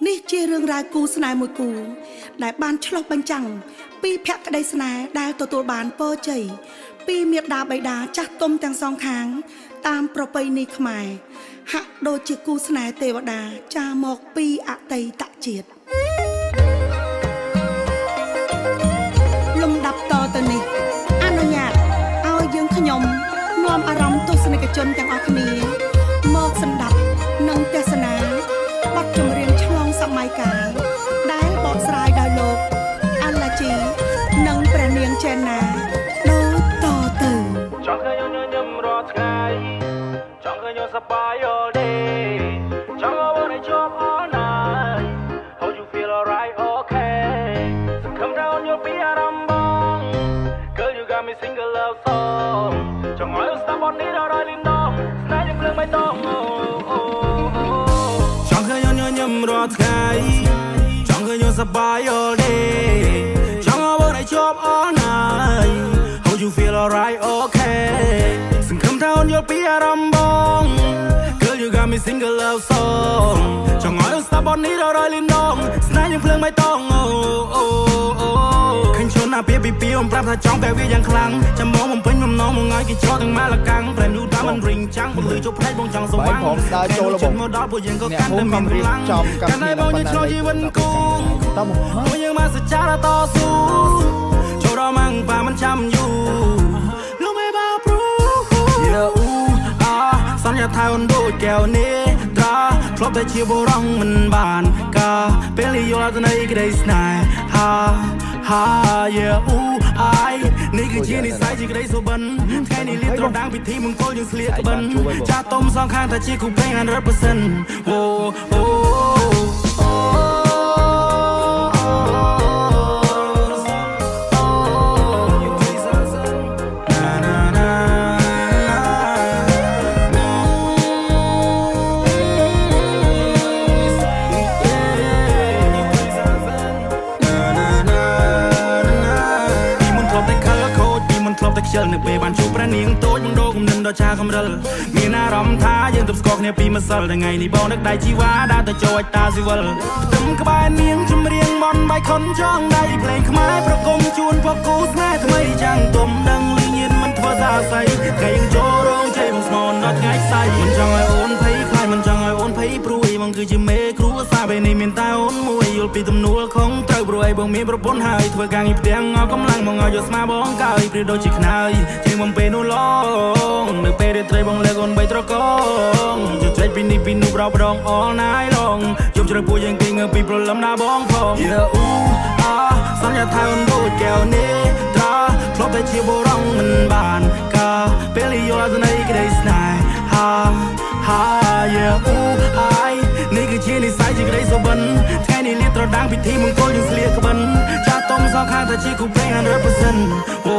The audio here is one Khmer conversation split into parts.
នេះជារឿងរ៉ាវគូស្នេហ៍មួយគូដែលបានឆ្លុះបញ្ចាំងពីភក្តីស្នេហ៍ដែលទទួលបានពរជ័យពីមាតាបិតាចាស់ទុំទាំងសងខាងតាមប្រពៃណីខ្មែរហាក់ដូចជាគូស្នេហ៍ទេវតាចាមកពីអតីតជាតិលំដាប់តទៅនេះអនុញ្ញាតឲ្យយើងខ្ញុំនាំអារម្មណ៍ទស្សនិកជនទាំងអស់គ្នាមកសម្ដាប់និងទេសនាបទចម្រៀងឆ្លងសម័យកាលដែលបកស្រាយដោយលោកអាឡាជីនិងព្រះនាងចេណាដូចតទៅចង់ឃើញញញឹមរាល់ថ្ងៃចង់ឃើញសប្បាយ all day ចង់ឲ្យបានជាប់ all night Hope you feel alright okay សង្ឃឹមថាអូនយល់ពីអារម្មណ៍បង Girl you got me sing a love song ចង់ឲ្យស្ដាប់បទនេះដល់រយលីនដងស្នេហ៍យើងភ្លើងបៃតងចង់ឃើញញញឹមរាល់ថ្ងៃចង់ឃើញសប្បាយ all day ចង់ឲ្យបានជាប់ all night Hope you feel alright okay សង្ឃឹមថាអូនយល់ពីអារម្មណ៍បង Girl you got me sing a love song ចង់ឲ្យស្ដាប់បទនេះដល់រយលីនដងស្នេហ៍យើងភ្លើងបៃតងឃើញឈុនណាពីពីអំប្រាប់ថាចង់បែបវាយ៉ាងខ្លាំងចាំមកបំពេញបំណងមកឲ្យគេចោលទាំងម៉ាលកាំងប្រែនូតាមិនរិញចាំងពលឺជប់ផ្នែកបងចង់ស្វាងចូលរបស់មកដល់ពួកយើងក៏កាន់តែមានកម្លាំងកាន់តែបងយើងឆ្លងជីវិតគូពួកយើងមកសច្ចាតស៊ូចូលដល់ម៉ាំងប៉ាមិនចាំយូរលោកមេបាព្រូសន្យាថាអូនដូចកែវនេះត្រាធ្លាប់តែជាបុរងមិនបានការពេលយល់ទៅនៃក្តីស្នេហានេះគឺជានិស័យជាក្តីសុបិនថ្ងៃនេះលៀបត្រដាងពិធីមង្គលយើងស្លៀកក្បិនចាស់ទុំសងខាងតែជាគូពេង 100% អូនៅពេលបានជួបព្រះនាងតូចបងដូរគំនិតដល់ចាកំរិលមានអារម្មណ៍ថាយើងទៅស្គាល់គ្នាពីម្សិលថ្ងៃនេះបងនឹកដៃជីវ៉ាដើរទៅចូលឲ្យតាស៊ីវិលផ្ទឹមក្បែរនាងចម្រៀងបនបាយខុនចងដៃភ្លេងខ្មែរប្រគំជូនពកគូស្នេហ៍ថ្មីចាំងទុំដឹងលីញៀនមិនធ្វើសាស័យថ្ងៃយើងចូលរោងជ័យបងស្មនដល់ថ្ងៃស្អែកមិនចង់ឲ្យអូនភ័យខ្លាចមិនចង់ឲ្យអូនភ័យព្រួយបងគឺជាមេគ្រួសារពេលនេះមានតែអូនមួយយល់ពីទំនួលខុងត្រូវព្រួយបងមានប្រពន្ធហើយធ្វើការងារផ្ទាំងអស់កម្លាំងបងឲ្យយកស្មាបងកើយព្រៀបដូចជាខ្នើយជាងបំពេនោះឡងនៅពេលរាត្រីបងលើកអូនបីត្រកងជជែកពីនេះពីនោះប្រោប្រង all night long យប់ជ្រៅពួកយើងគេងើពីព្រលឹមណាបងផងសន្យាថាអូនដូចកែវនេះត្រាធ្លាប់តែជាបុរងមិនបានការពេលយល់ទៅនៃក្តីស្នេហានេះគឺជានិស័យជាក្តីសុបិនថ្ងៃនេះលៀបត្រដាងពិធីមង្គលយើងស្លៀកក្បិនចាស់ទុំសងខាងតែជាគូពេង 100% អូ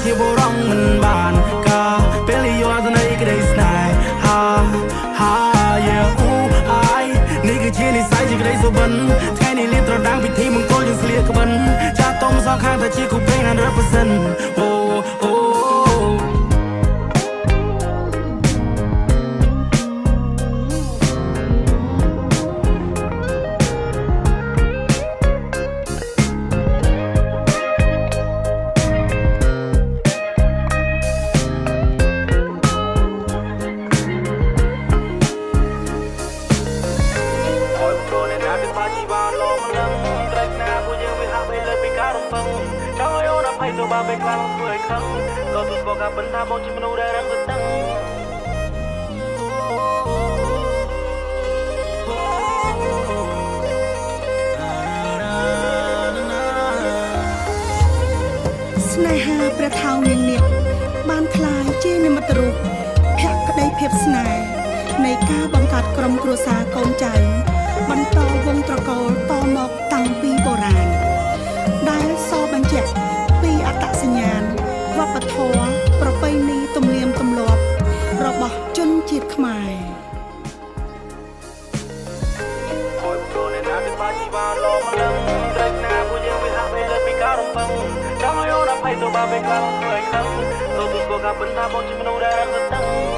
ជាបុរងមិនបានការពេលយល់ទៅនៃក្តីស្នេហានេះគឺជានិស័យជាក្តីសុបិនថ្ងៃនេះលៀបត្រដាងពិធីមង្គលយើងស្លៀកក្បិនចាស់ទុំសងខាងតែជាគូពេង 100% អូ ภัยตัวบาปไปกลางเพื่อครั้งก็สุดบอกกับปัญหาบนที่มนุษย์ได้รังสรรค์ตั้งស្នេហាព្រះថោងនាងនាគបានคล้ายជានិមិត្តរូបភក្តីភាពស្នេហ៍នៃការបង្កើតក្រុមគ្រួសារកូនចៅបន្តវងត្រកូលតមកតាំងពីបុរាណដែលសបញ្ជាក់ពីអត្តសញ្ញាណវប្បធម៌ប្រពៃណីទំនៀមទម្លាប់របស់ជនជាតិខ្មែរអូយព្រោះអ្នកណាទាំងបាជីវ៉ាលោមកលឹងត្រេកណាពួកយើងវាហាក់ពេលលើពីការរំពឹងចង់ឲ្យអូនអភ័យទៅបាបពេលខ្លាំងធ្វើឲ្យខឹងទៅទូស្គាល់ការបន្តមកជាមនុស្សដែលរឹងស្ទឹង